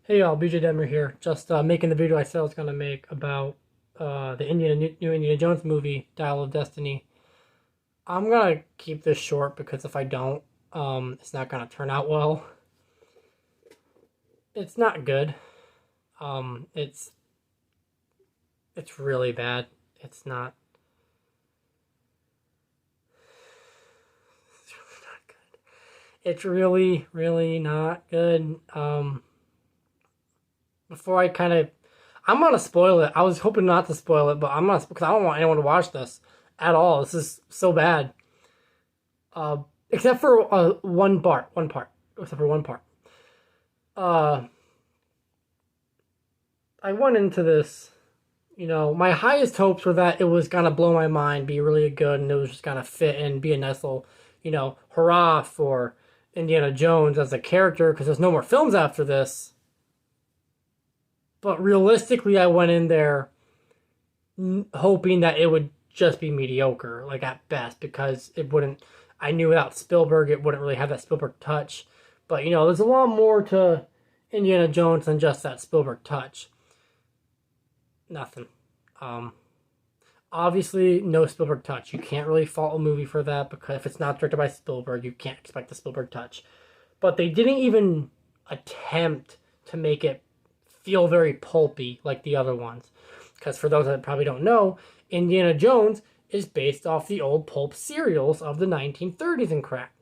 Hey y'all, BJ Dettmer here. Just making the video I said I was gonna make about the new Indiana Jones movie, Dial of Destiny. I'm gonna keep this short because if I don't, it's not gonna turn out well. It's not good. Um, it's it's really bad. It's not. It's really not good. It's really not good. Before I kind of, I'm gonna spoil it. I was hoping not to spoil it, but I'm not because I don't want anyone to watch this at all. This is so bad. Uh, except for one part, except for one part. Uh, I went into this, my highest hopes were that it was gonna blow my mind, be really good, and it was just gonna fit and be a nice little, hurrah for Indiana Jones as a character because there's no more films after this. But realistically, I went in there hoping that it would just be mediocre, like at best, because it wouldn't. I knew without Spielberg, it wouldn't really have that Spielberg touch. But there's a lot more to Indiana Jones than just that Spielberg touch. Nothing. Um, Obviously, no Spielberg touch. You can't really fault a movie for that because if it's not directed by Spielberg, you can't expect the Spielberg touch. But they didn't even attempt to make it feel very pulpy like the other ones. Because for those that probably don't know, Indiana Jones is based off the old pulp serials of the 1930s and crap.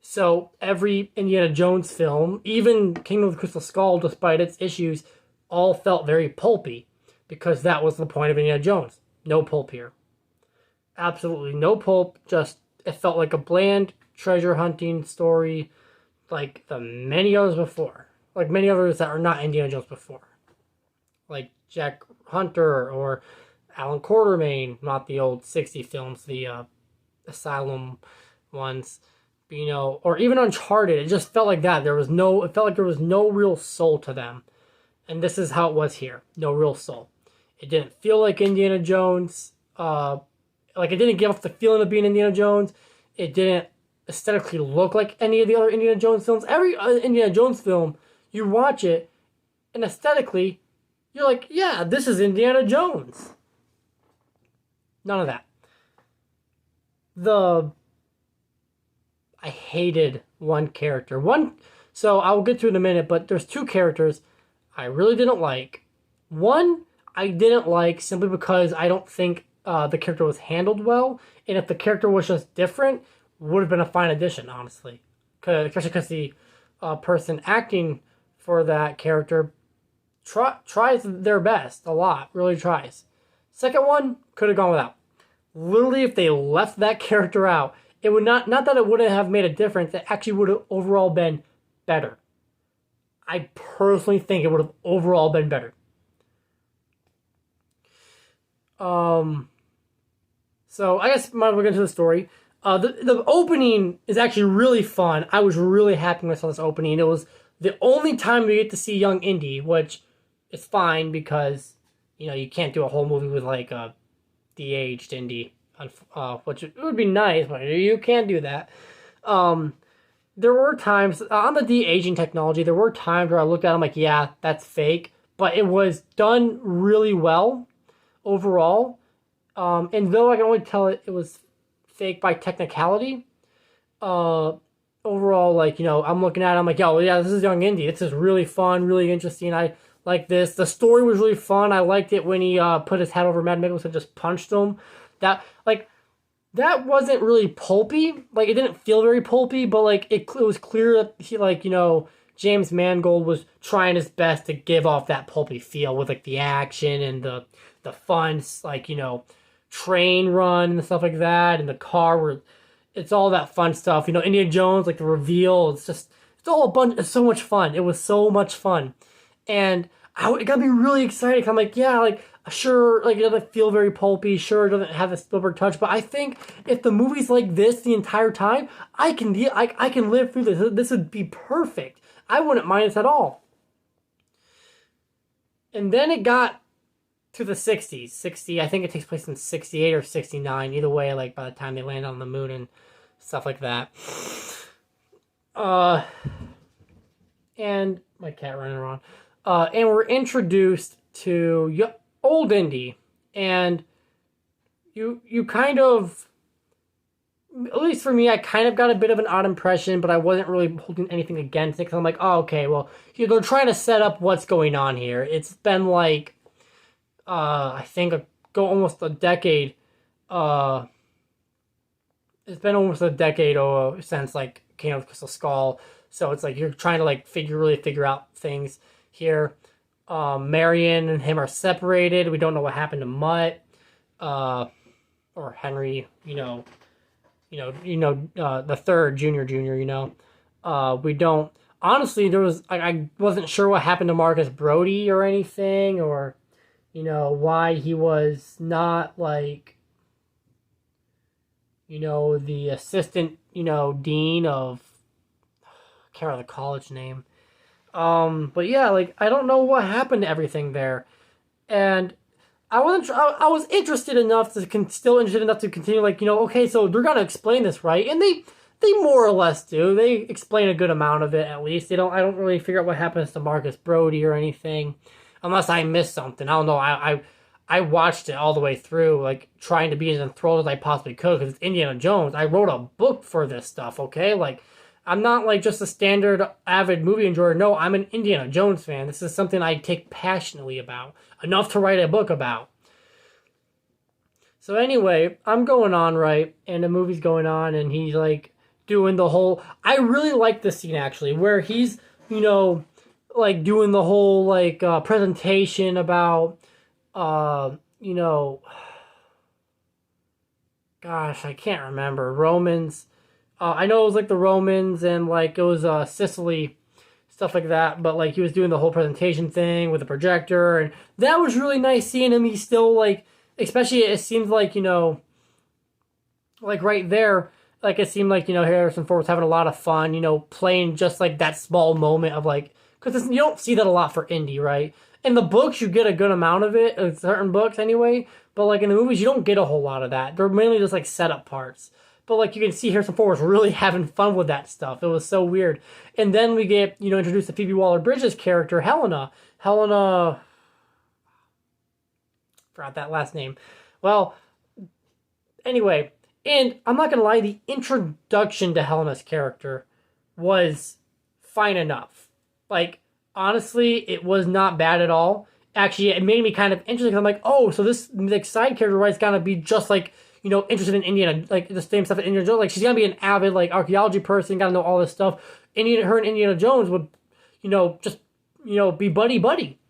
So every Indiana Jones film, even Kingdom of the Crystal Skull, despite its issues, all felt very pulpy because that was the point of Indiana Jones. No pulp here. Absolutely no pulp. Just it felt like a bland treasure hunting story like the many others before. Like many others that are not Indiana Jones before. Like Jack Hunter or Alan Quartermain, not the old 60 films, the Asylum ones, or even Uncharted. It just felt like that. It felt like there was no real soul to them. And this is how it was here. No real soul. It didn't feel like Indiana Jones. Like it didn't give off the feeling of being Indiana Jones. It didn't aesthetically look like any of the other Indiana Jones films. Every Indiana Jones film, you watch it, and aesthetically, you're like, yeah, this is Indiana Jones. None of that. I hated one character. So I'll get to it in a minute, but there's two characters I really didn't like. One I didn't like simply because I don't think the character was handled well, and if the character was just different, would have been a fine addition, honestly. Especially because the person acting for that character tries their best a lot, really tries. Second one could have gone without. Literally, if they left that character out, it would not that it wouldn't have made a difference. It actually would have overall been better. I personally think it would have overall been better. So I guess might as well get into the story. The opening is actually really fun. I was really happy when I saw this opening. It was the only time we get to see young Indy, which is fine because you can't do a whole movie with like a de-aged Indy, which it would be nice, but you can't do that. There were times on the de-aging technology. There were times where I looked at it, I'm like, yeah, that's fake, but it was done really well overall. And though I can only tell it was fake by technicality, overall, like, I'm looking at it, I'm like, yo, yeah, this is young Indy. This is really fun, really interesting. I like this. The story was really fun. I liked it when he put his head over Mad Mikkelsen and just punched him. That wasn't really pulpy. Like, it didn't feel very pulpy, but, like, it was clear that he, like, James Mangold was trying his best to give off that pulpy feel with, like, the action and the fun, like, train run and stuff like that, and the car where it's all that fun stuff. Indiana Jones, like the reveal, it's all a bunch. It's so much fun. It was so much fun, and it got me really excited. I'm like, yeah, like sure, like it doesn't feel very pulpy. Sure, it doesn't have the Spielberg touch, but I think if the movie's like this the entire time, I can live through this. This would be perfect. I wouldn't mind this at all. And then it got to the 60s. 60, I think it takes place in 68 or 69. Either way, like by the time they land on the moon and stuff like that. and my cat running around. And we're introduced to old Indy, and you kind of, at least for me, I kind of got a bit of an odd impression, but I wasn't really holding anything against it because I'm like, oh, okay, well, they're trying to set up what's going on here. It's been like, I think, go almost a decade. Uh, it's been almost a decade since like King of the Crystal Skull, so it's like you're trying to like really figure out things here. Marion and him are separated. We don't know what happened to Mutt, or Henry. The third junior. We don't. Honestly, I wasn't sure what happened to Marcus Brody or anything, or why he was not like the assistant dean of, I can't remember the college name. But yeah, like I don't know what happened to everything there, and I wasn't. I was interested enough still interested enough to continue. Like okay, so they're gonna explain this, right? And they more or less do. They explain a good amount of it at least. They don't. I don't really figure out what happens to Marcus Brody or anything, unless I missed something. I don't know. I watched it all the way through, like trying to be as enthralled as I possibly could because it's Indiana Jones. I wrote a book for this stuff. Okay, like. I'm not like just a standard avid movie enjoyer. No, I'm an Indiana Jones fan. This is something I take passionately about. Enough to write a book about. So anyway, I'm going on, right? And the movie's going on and he's like doing the whole... I really like this scene actually, where he's, like doing the whole like presentation about, gosh, I can't remember. Romans... I know it was like the Romans and like it was Sicily, stuff like that. But like he was doing the whole presentation thing with the projector, and that was really nice seeing him. He's still like, especially it seems like like right there, like it seemed like Harrison Ford was having a lot of fun, playing just like that small moment of like, because you don't see that a lot for Indy, right? In the books, you get a good amount of it, in certain books anyway. But like in the movies, you don't get a whole lot of that. They're mainly just like setup parts. But like you can see Harrison Ford was really having fun with that stuff. It was so weird. And then we get, introduced to Phoebe Waller-Bridge's character, Helena. Helena, forgot that last name. Well, anyway, and I'm not going to lie, the introduction to Helena's character was fine enough. Like, honestly, it was not bad at all. Actually, it made me kind of interested because I'm like, oh, so this like, side character is going to be just like, interested in Indiana, like the same stuff at Indiana Jones. Like she's gonna be an avid like archaeology person, gotta know all this stuff. Her and Indiana Jones would, just be buddy.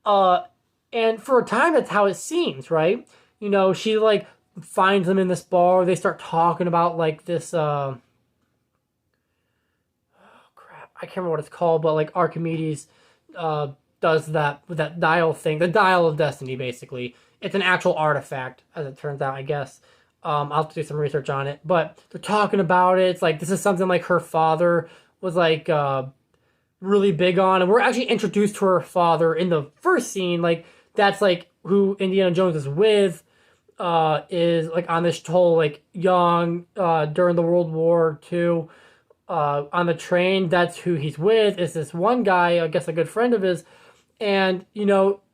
And for a time that's how it seems, right? She like finds them in this bar. They start talking about like this. Oh crap, I can't remember what it's called, but like Archimedes does that with that dial thing, the dial of destiny, basically. It's an actual artifact, as it turns out, I guess. I'll have to do some research on it. But they're talking about it. It's like, this is something like her father was like really big on. And we're actually introduced to her father in the first scene. Like, that's like who Indiana Jones is with. Is like on this whole like young during the World War II on the train. That's who he's with. Is this one guy, I guess a good friend of his. And,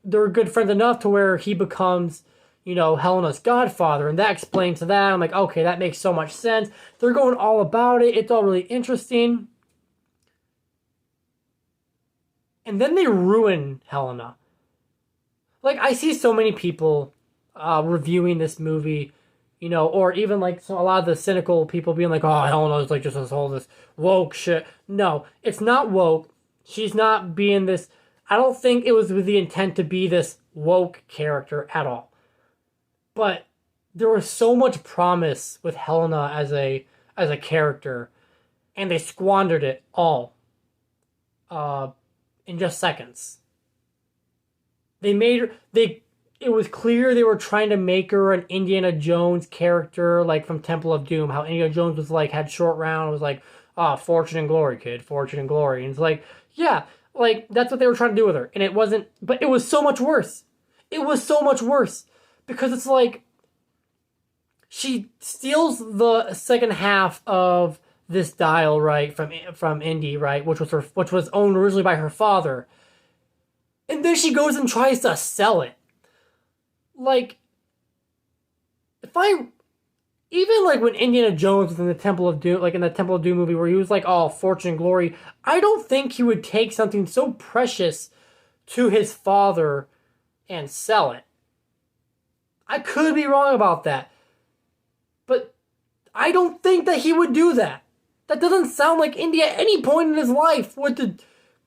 they're good friends enough to where he becomes, Helena's godfather. And that explains to that. I'm like, okay, that makes so much sense. They're going all about it. It's all really interesting. And then they ruin Helena. Like, I see so many people reviewing this movie, or even like a lot of the cynical people being like, oh, Helena's like just this woke shit. No, it's not woke. She's not being this... I don't think it was with the intent to be this woke character at all. But there was so much promise with Helena as a character, and they squandered it all in just seconds. It was clear they were trying to make her an Indiana Jones character, like from Temple of Doom. How Indiana Jones was like, had short round, was like, fortune and glory, kid, fortune and glory. And it's like, yeah. Like, that's what they were trying to do with her. And it wasn't... But it was so much worse. It was so much worse. Because it's like... She steals the second half of this dial, right, from Indy, right, which was owned originally by her father. And then she goes and tries to sell it. Like, if I even like when Indiana Jones was in the Temple of Doom, like in the Temple of Doom movie where he was like all fortune and glory, I don't think he would take something so precious to his father and sell it. I could be wrong about that. But I don't think that he would do that. That doesn't sound like Indy at any point in his life would to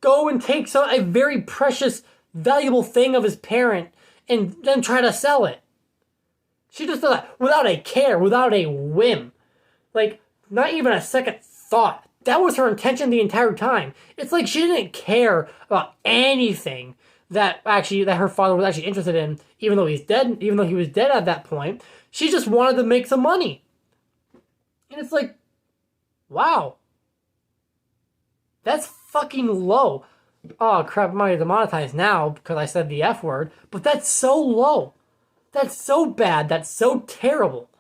go and take a very precious, valuable thing of his parent and then try to sell it. She just does that without a care, without a whim. Like, not even a second thought. That was her intention the entire time. It's like she didn't care about anything that her father was actually interested in, even though he was dead at that point. She just wanted to make some money. And it's like, wow. That's fucking low. Oh crap, I'm already demonetized now because I said the F word, but that's so low. That's so bad. That's so terrible.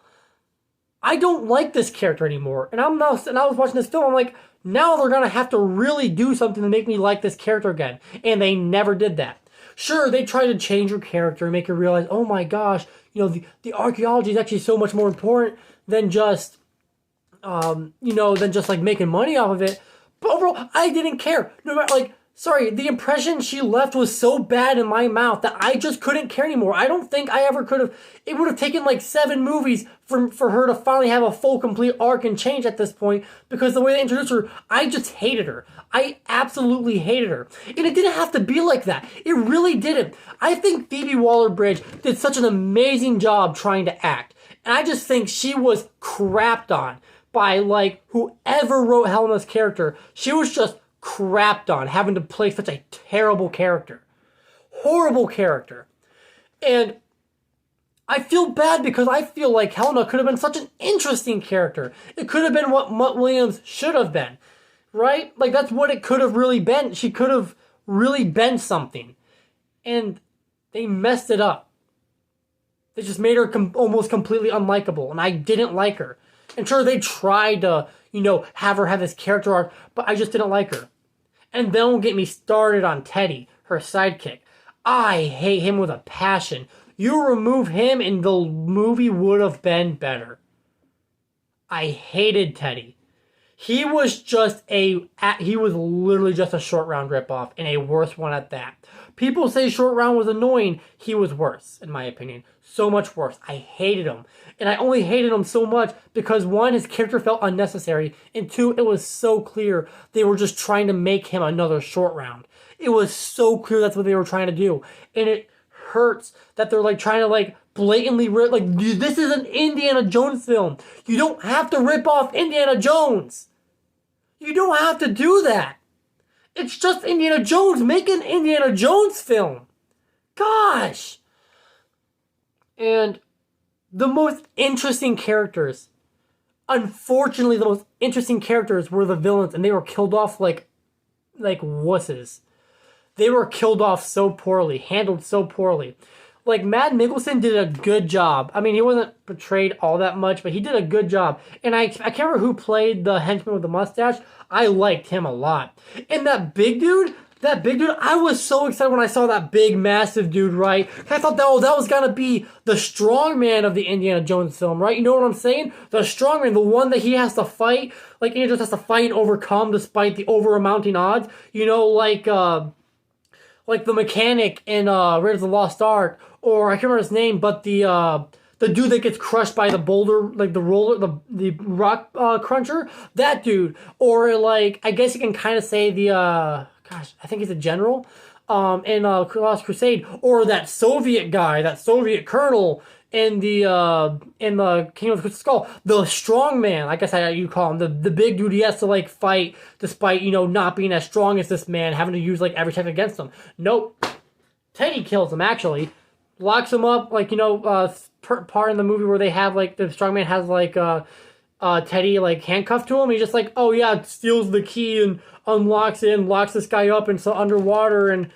I don't like this character anymore. And I was watching this film, I'm like, now they're gonna have to really do something to make me like this character again. And they never did that. Sure, they tried to change her character and make her realize, oh my gosh, the archaeology is actually so much more important than just than just like making money off of it. But overall, I didn't care. No matter the impression she left was so bad in my mouth that I just couldn't care anymore. I don't think I ever could have. It would have taken like 7 movies for her to finally have a full, complete arc and change at this point, because the way they introduced her, I just hated her. I absolutely hated her. And it didn't have to be like that. It really didn't. I think Phoebe Waller-Bridge did such an amazing job trying to act. And I just think she was crapped on by like whoever wrote Helena's character. She was just crapped on having to play such a terrible character. Horrible character. And I feel bad because I feel like Helena could have been such an interesting character. It could have been what Mutt Williams should have been. Right? Like, that's what it could have really been. She could have really been something. And they messed it up. They just made her almost completely unlikable. And I didn't like her. And sure, they tried to, have her have this character arc, but I just didn't like her. And don't get me started on Teddy, her sidekick. I hate him with a passion. You remove him and the movie would have been better. I hated Teddy. He was literally just a Short Round ripoff, and a worse one at that. People say Short Round was annoying. He was worse, in my opinion. So much worse. I hated him. And I only hated him so much because, 1, his character felt unnecessary, and 2, it was so clear they were just trying to make him another Short Round. It was so clear that's what they were trying to do. And it hurts that they're like trying to like blatantly rip, like, this is an Indiana Jones film. You don't have to rip off Indiana Jones. You don't have to do that. It's just Indiana Jones. Make an Indiana Jones film. Gosh. And the most interesting characters, unfortunately, the most interesting characters were the villains, and they were killed off like wusses. They were killed off so poorly, handled so poorly. Like, Matt Mikkelsen did a good job. I mean, he wasn't portrayed all that much, but he did a good job. And I can't remember who played the henchman with the mustache. I liked him a lot. And that big dude, I was so excited when I saw that big, massive dude, right? I thought that was going to be the strongman of the Indiana Jones film, right? You know what I'm saying? The strongman, the one that he has to fight. Like, Indiana Jones has to fight and overcome despite the over-amounting odds. Like the mechanic in Raiders of the Lost Ark, or I can't remember his name, but the dude that gets crushed by the boulder, like the roller, the rock cruncher, that dude, or like I guess you can kind of say the I think he's a general in Lost Crusade, or that Soviet guy, that Soviet colonel in the Kingdom of the Crystal Skull, the strong man, I guess you call him, the big dude he has to like fight despite not being as strong as this man, having to use like every technique against him. Nope, Teddy kills him actually, locks him up like part in the movie where they have like the strong man has like Teddy like handcuffed to him. He's just like, oh yeah, steals the key and unlocks it and locks this guy up into underwater and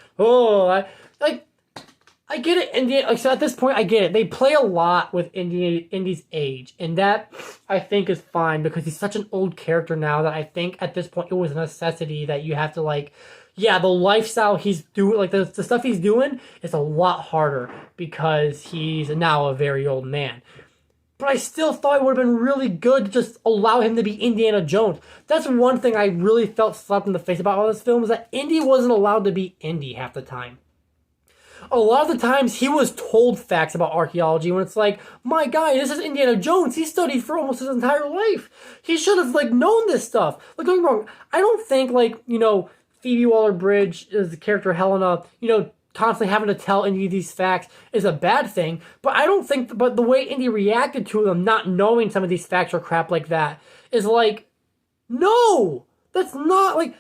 I get it. Indy, like, so at this point, I get it. They play a lot with Indy's age, and that I think is fine because he's such an old character now that I think at this point it was a necessity that you have to like, yeah, the lifestyle he's doing, like the stuff he's doing, is a lot harder because he's now a very old man. But I still thought it would have been really good to just allow him to be Indiana Jones. That's one thing I really felt slapped in the face about all this film, is that Indy wasn't allowed to be Indy half the time. A lot of the times he was told facts about archaeology when it's like, my guy, this is Indiana Jones. He studied for almost his entire life. He should have like known this stuff. Like, don't get me wrong, I don't think like, Phoebe Waller-Bridge is the character Helena, constantly having to tell Indy these facts is a bad thing. But I don't think, but the way Indy reacted to them, not knowing some of these facts or crap like that, is like, no, that's not like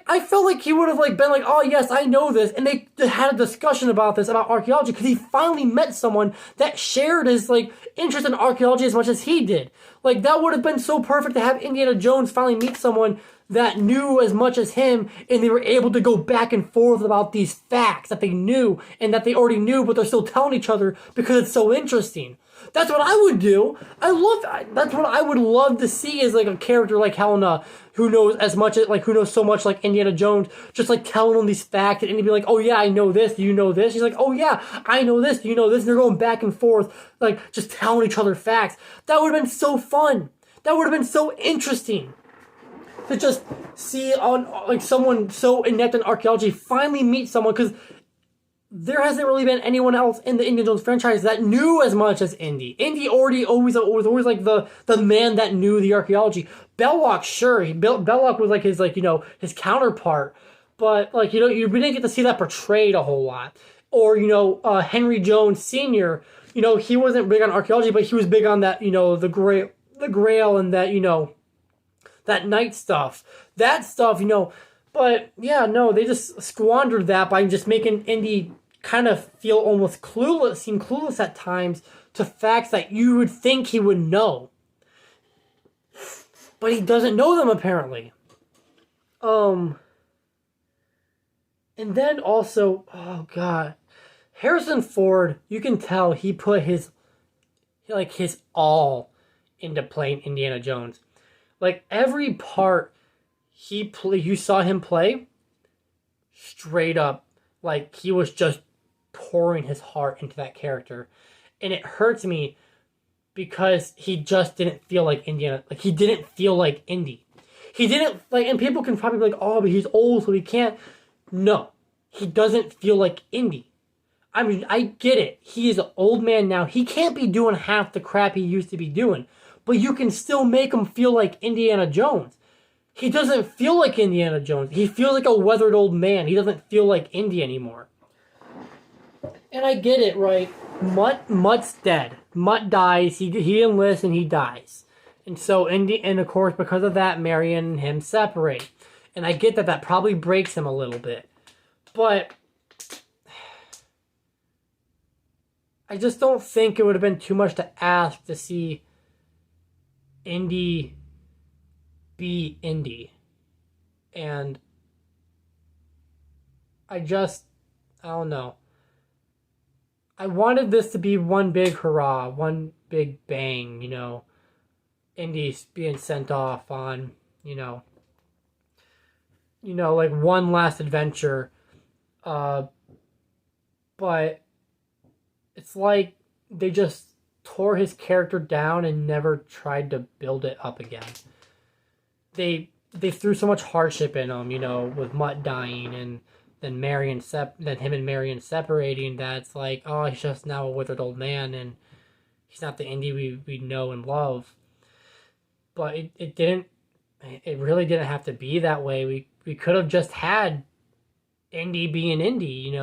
I felt like he would have like been like, oh yes, I know this, and they had a discussion about this, about archaeology, because he finally met someone that shared his like interest in archaeology as much as he did. Like, that would have been so perfect to have Indiana Jones finally meet someone that knew as much as him, and they were able to go back and forth about these facts that they knew and that they already knew, but they're still telling each other because it's so interesting. That's what I would do. That's what I would love to see, is like a character like Helena who knows as much as, like, who knows so much like Indiana Jones, just like telling them these facts, and he'd be like, oh yeah, I know this, do you know this? She's like, oh yeah, I know this, do you know this? And they're going back and forth, like just telling each other facts. That would have been so fun. That would have been so interesting to just see on like someone so inept in archaeology finally meet someone, because there hasn't really been anyone else in the Indiana Jones franchise that knew as much as Indy. Indy was always like the man that knew the archaeology. Belloc, sure, Belloc was like his his counterpart, but like we didn't get to see that portrayed a whole lot. Or Henry Jones Sr. He wasn't big on archaeology, but he was big on that the Grail and that that night stuff, that stuff. But yeah, no, they just squandered that by just making Indy kind of feel almost seem clueless at times to facts that you would think he would know. But he doesn't know them, apparently. And then also, oh god, Harrison Ford, you can tell he put his all into playing Indiana Jones. Like, every part you saw him play, straight up, like he was just pouring his heart into that character. And it hurts me because he just didn't feel like Indiana. Like, he didn't feel like Indy. He didn't, like, and people can probably be like, oh, but he's old, so he can't. No, he doesn't feel like Indy. I mean, I get it. He is an old man now. He can't be doing half the crap he used to be doing. But you can still make him feel like Indiana Jones. He doesn't feel like Indiana Jones. He feels like a weathered old man. He doesn't feel like Indy anymore. And I get it, right? Mutt's dead. Mutt dies. He enlists and he dies. And so and of course, because of that, Marion and him separate. And I get that probably breaks him a little bit. But I just don't think it would have been too much to ask to see Indy be Indy. And I don't know. I wanted this to be one big hurrah, one big bang, Indy's being sent off on, like one last adventure. But it's like they just tore his character down and never tried to build it up again. They threw so much hardship in him, with Mutt dying and then him and Marion separating, that it's like, oh, he's just now a withered old man and he's not the Indy we know and love. But it really didn't have to be that way. We could have just had Indy being Indy,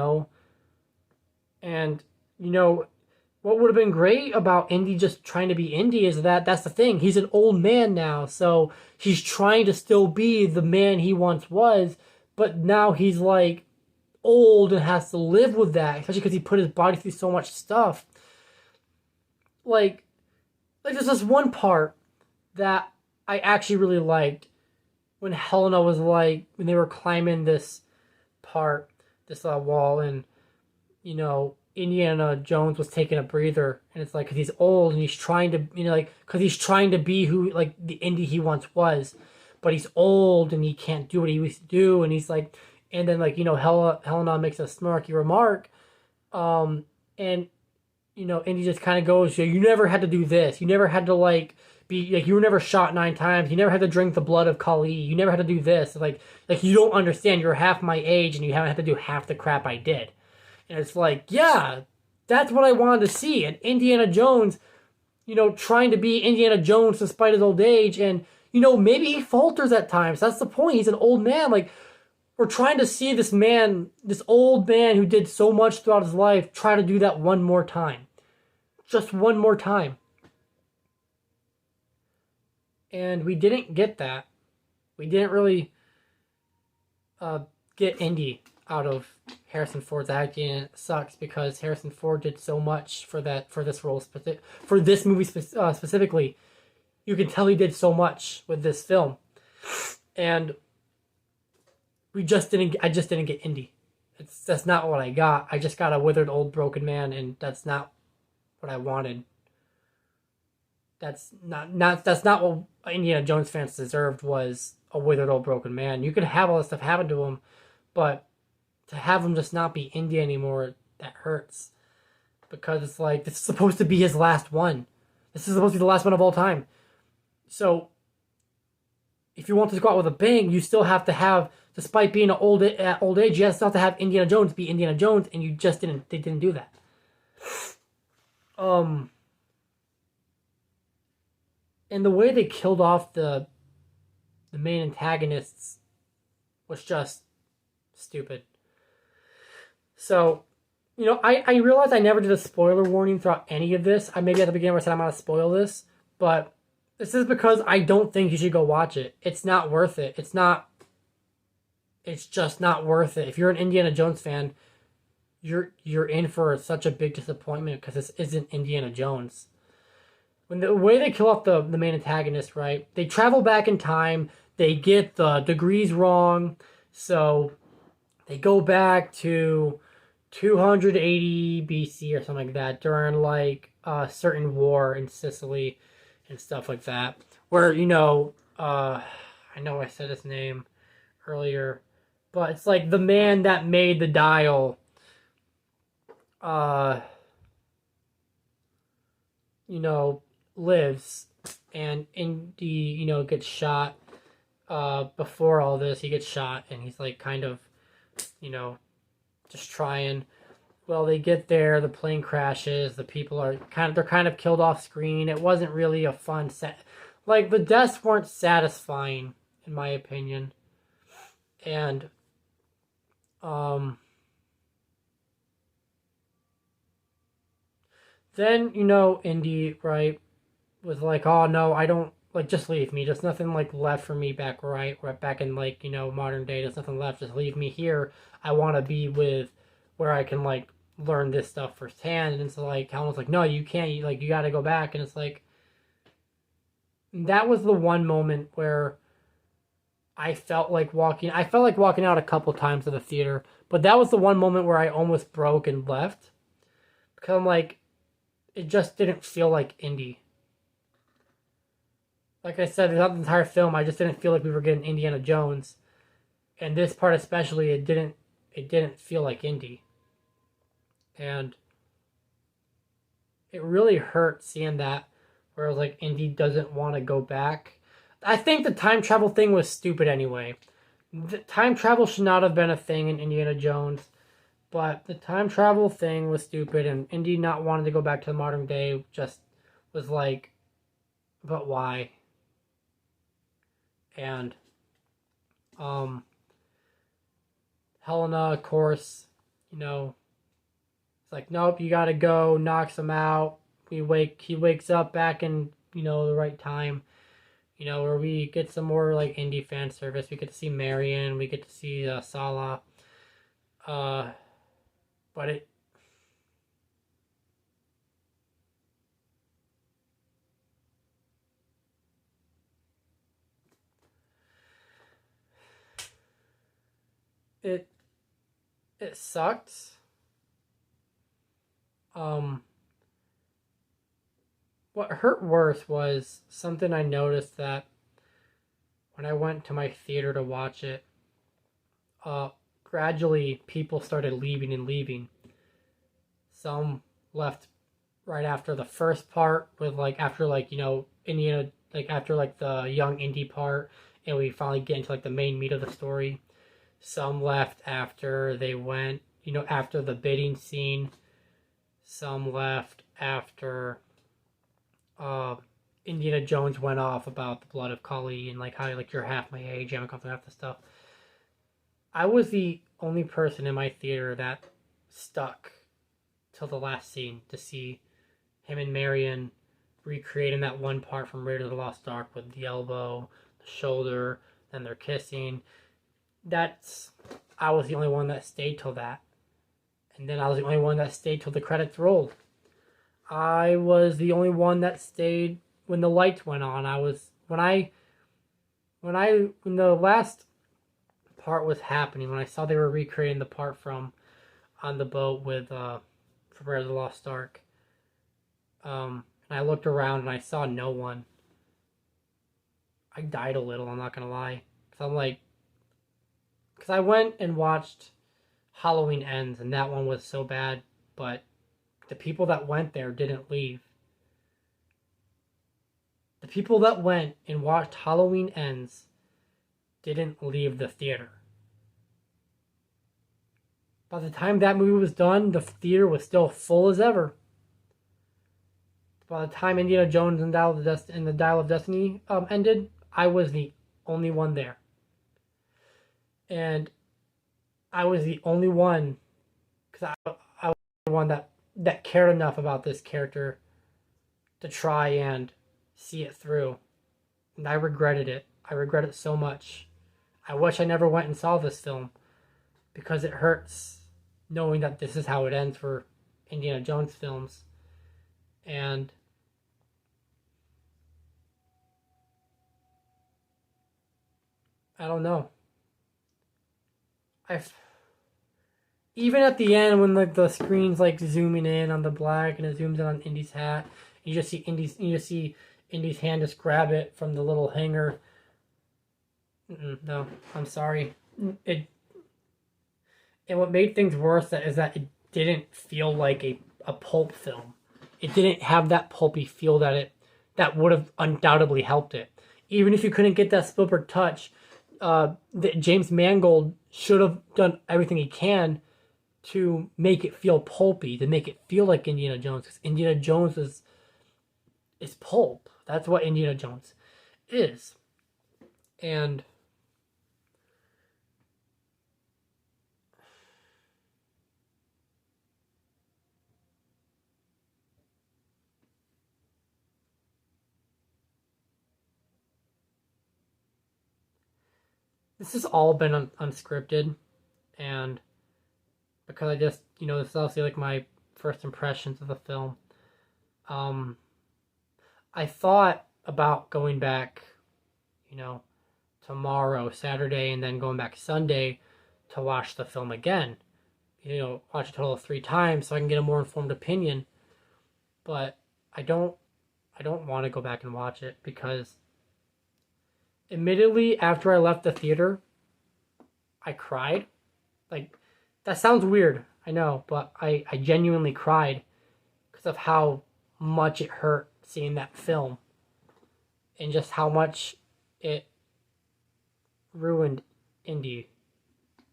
And, what would have been great about Indy just trying to be Indy is that's the thing. He's an old man now, so he's trying to still be the man he once was, but now he's like old and has to live with that, especially because he put his body through so much stuff. Like there's this one part that I actually really liked when Helena was like, when they were climbing this wall, and Indiana Jones was taking a breather, and it's like because he's old and he's trying to, like because he's trying to be who like the Indy he once was, but he's old and he can't do what he used to do, and he's like, and then like Helena makes a snarky remark, and and he just kind of goes, you never had to do this. You never had to like be like you were never shot 9 times. You never had to drink the blood of Kali. You never had to do this. Like you don't understand. You're half my age and you haven't had to do half the crap I did. And it's like, yeah, that's what I wanted to see. And Indiana Jones, trying to be Indiana Jones despite his old age, and maybe he falters at times. That's the point. He's an old man. Like we're trying to see this man, this old man who did so much throughout his life, try to do that one more time. Just one more time. And we didn't get that. We didn't really get Indy out of Harrison Ford's acting, and it sucks because Harrison Ford did so much for this role, for this movie specifically. You can tell he did so much with this film, and I just didn't get Indy. That's not what I got. I just got a withered old broken man, and that's not what I wanted. That's not what Indiana Jones fans deserved, was a withered old broken man. You could have all this stuff happen to him, but to have him just not be Indy anymore, that hurts. Because it's like, this is supposed to be his last one. This is supposed to be the last one of all time. So, if you want to go out with a bang, you still have to have, despite being at old age, you still have to have Indiana Jones be Indiana Jones, and they didn't do that. And the way they killed off the main antagonists was just stupid. So, I realized I never did a spoiler warning throughout any of this. I maybe at the beginning I said I'm going to spoil this, but this is because I don't think you should go watch it. It's not worth it. It's just not worth it. If you're an Indiana Jones fan, you're in for such a big disappointment because this isn't Indiana Jones. When the way they kill off the main antagonist, right? They travel back in time. They get the degrees wrong. So they go back to 280 BC or something like that during like a certain war in Sicily and stuff like that. Where, I know I said his name earlier, but it's like the man that made the dial, lives, and Indy, gets shot. Before all this, he gets shot, and he's like kind of, just trying. Well, they get there, the plane crashes, the people are they're kind of killed off screen. It wasn't really a fun set. Like, the deaths weren't satisfying, in my opinion. And, then, Indy, right, was like, oh no, I don't, like, just leave me. There's nothing like left for me back right back in like, modern day. There's nothing left. Just leave me here. I want to be with where I can like learn this stuff firsthand. And it's like Helen's like, no, you can't. You got to go back. And it's like, that was the one moment where I felt like walking out a couple times of the theater, but that was the one moment where I almost broke and left because I'm like, it just didn't feel like Indy. Like I said, throughout the entire film, I just didn't feel like we were getting Indiana Jones, and this part especially, it didn't feel like Indy, and it really hurt seeing that, where it was like Indy doesn't want to go back. I think the time travel thing was stupid anyway. The time travel should not have been a thing in Indiana Jones, but the time travel thing was stupid, and Indy not wanting to go back to the modern day just was like, but why? And Helena, of course, it's like, nope, you gotta go, knocks him out. He wakes up back in, the right time, where we get some more like indie fan service. We get to see Marion, we get to see Sala. But it sucked. Um, what hurt worse was something I noticed that when I went to my theater to watch it, uh, gradually people started leaving and leaving. Some left right after the first part, with like after like Indiana, like after like the young Indy part, and we finally get into like the main meat of the story. Some left after they went, after the bidding scene. Some left after uh, Indiana Jones went off about the blood of Kali and like how like you're half my age, you haven't come through half the stuff. I was the only person in my theater that stuck till the last scene to see him and Marion recreating that one part from Raiders of the Lost Ark with the elbow, the shoulder, then they're kissing. That's I was the only one that stayed till that. And then I was the only one that stayed till the credits rolled. I was the only one that stayed when the lights went on. I was when the last part was happening, when I saw they were recreating the part from on the boat with from Raiders of the Lost Ark. And I looked around and I saw no one. I died a little, I'm not gonna lie. Because I went and watched Halloween Ends, and that one was so bad, but the people that went there didn't leave. The people that went and watched Halloween Ends didn't leave the theater. By the time that movie was done, the theater was still full as ever. By the time Indiana Jones and the Dial of Destiny ended, I was the only one there. And I was the only one, because I was the one that cared enough about this character to try and see it through. And I regretted it. I regret it so much. I wish I never went and saw this film, because it hurts knowing that this is how it ends for Indiana Jones films. And I don't know. I even at the end when the screen's like zooming in on the black and it zooms in on Indy's hat, you just see Indy's hand just grab it from the little hanger. No, I'm sorry. It and what made things worse is that it didn't feel like a pulp film. It didn't have that pulpy feel that would have undoubtedly helped it. Even if you couldn't get that Spielberg touch, that James Mangold should have done everything he can to make it feel pulpy, to make it feel like Indiana Jones. Because Indiana Jones is pulp. That's what Indiana Jones is. And this has all been unscripted, and because I just, this is obviously like my first impressions of the film. Um, I thought about going back, you know, tomorrow, Saturday, and then going back Sunday to watch the film again. Watch a total of 3 times so I can get a more informed opinion. But I don't want to go back and watch it because, admittedly, after I left the theater, I cried. Like, that sounds weird, I know, but I genuinely cried because of how much it hurt seeing that film and just how much it ruined Indy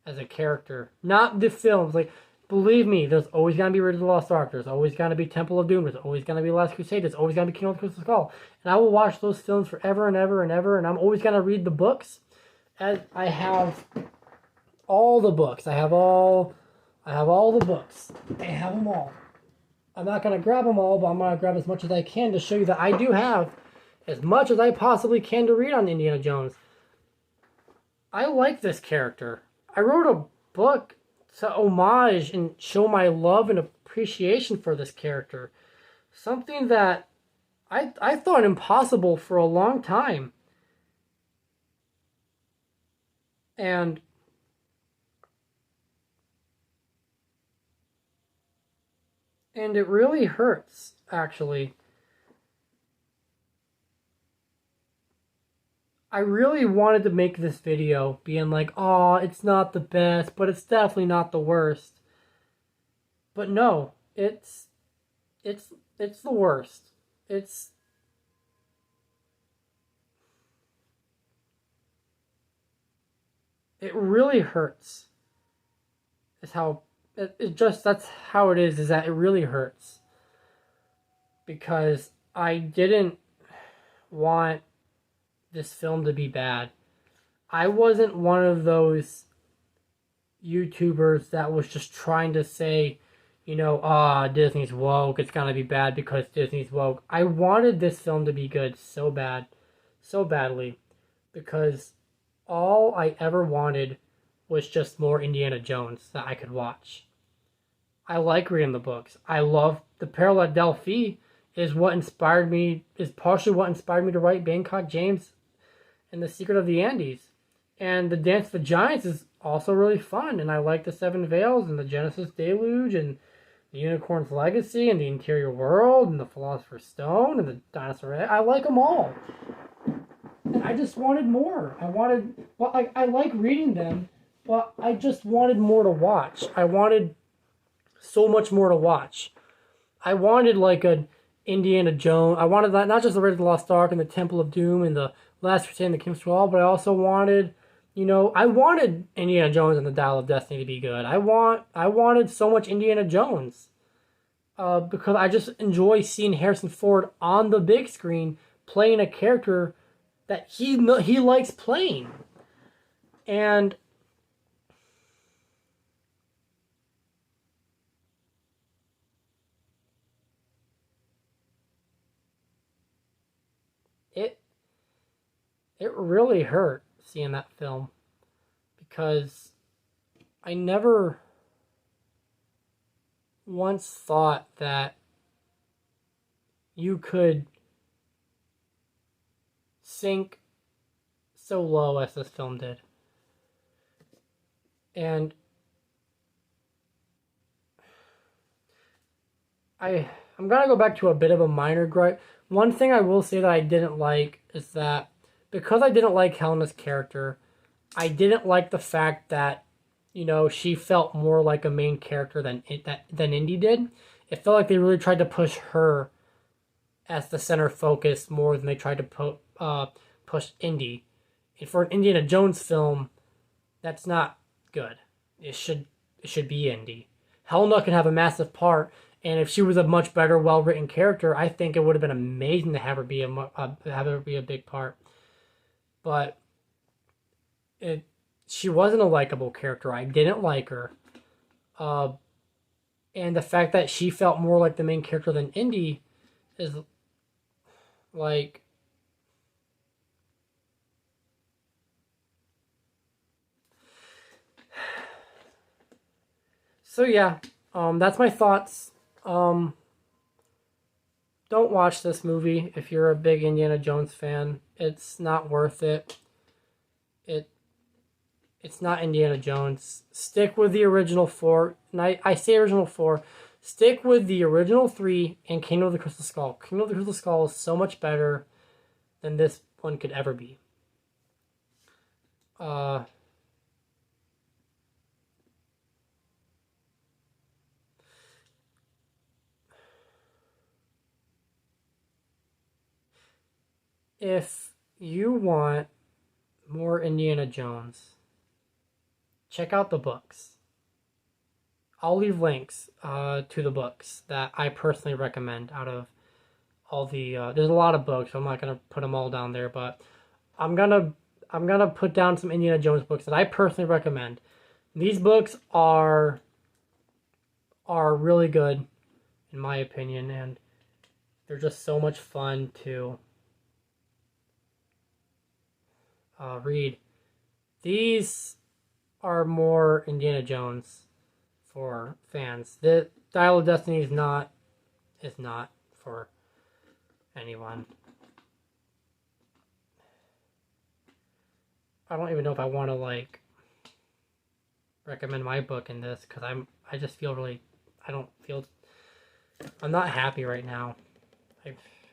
as a character. Not the films. Like, believe me, there's always gonna be Raiders of the Lost Ark. There's always gonna be Temple of Doom. There's always gonna be Last Crusade. There's always gonna be Kingdom of the Crystal Skull. And I will watch those films forever and ever and ever. And I'm always gonna read the books. As I have all the books. I have all the books. I have them all. I'm not gonna grab them all, but I'm gonna grab as much as I can to show you that I do have as much as I possibly can to read on Indiana Jones. I like this character. I wrote a book to homage and show my love and appreciation for this character. Something that I thought impossible for a long time. And And it really hurts, actually. I really wanted to make this video being like, oh, it's not the best, but it's definitely not the worst. But no, it's the worst. It's it really hurts. Is how it just that's how it is that it really hurts because I didn't want this film to be bad. I wasn't one of those YouTubers that was just trying to say, Disney's woke, it's gonna be bad because Disney's woke. I wanted this film to be good so bad, so badly, because all I ever wanted was just more Indiana Jones that I could watch. I like reading the books. I love the Peril at Delphi is partially what inspired me to write Bangkok James and The Secret of the Andes. And the Dance of the Giants is also really fun, and I like the Seven Veils and the Genesis Deluge and the Unicorn's Legacy and the Interior World and the Philosopher's Stone and the Dinosaur Egg. I like them all. And I just wanted more. I like reading them, but I just wanted more to watch. I wanted so much more to watch. I wanted like an Indiana Jones. I wanted that, not just the Raiders of the Lost Ark and the Temple of Doom and the Last Crusade and the King's Wall, but I also wanted, I wanted Indiana Jones and the Dial of Destiny to be good. I wanted so much Indiana Jones, because I just enjoy seeing Harrison Ford on the big screen playing a character that he likes playing, and it it really hurt seeing that film because I never once thought that you could sink so low as this film did. And I'm gonna go back to a bit of a minor gripe. One thing I will say that I didn't like is that because I didn't like Helena's character, I didn't like the fact that she felt more like a main character than Indy did. It felt like they really tried to push her as the center focus more than they tried to push Indy. And for an Indiana Jones film, that's not good. It should be Indy. Helena can have a massive part, and if she was a much better, well written character, I think it would have been amazing to have her be a big part. But she wasn't a likable character. I didn't like her. Uh, and the fact that she felt more like the main character than Indy is like, so yeah, that's my thoughts. Um, don't watch this movie if you're a big Indiana Jones fan. It's not worth it. It it's not Indiana Jones. Stick with the original four. And I say original four. Stick with the original three and Kingdom of the Crystal Skull. Kingdom of the Crystal Skull is so much better than this one could ever be. Uh, if you want more Indiana Jones, check out the books. I'll leave links to the books that I personally recommend out of all the. There's a lot of books. So I'm not gonna put them all down there, but I'm gonna I'm gonna put down some Indiana Jones books that I personally recommend. These books are really good, in my opinion, and they're just so much fun to read. These are more Indiana Jones for fans. The Dial of Destiny is not for anyone. I don't even know if I want to recommend my book in this because I just feel really I don't feel I'm not happy right now.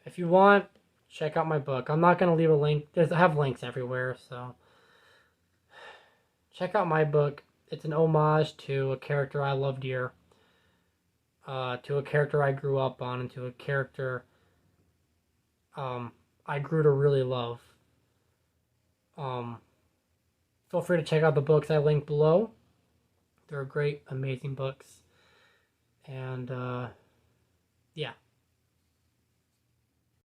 If you want, check out my book. I'm not gonna leave a link. I have links everywhere, so check out my book. It's an homage to a character I love dear, to a character I grew up on, and to a character I grew to really love. Um, Feel free to check out the books I link below. They're great, amazing books. And yeah.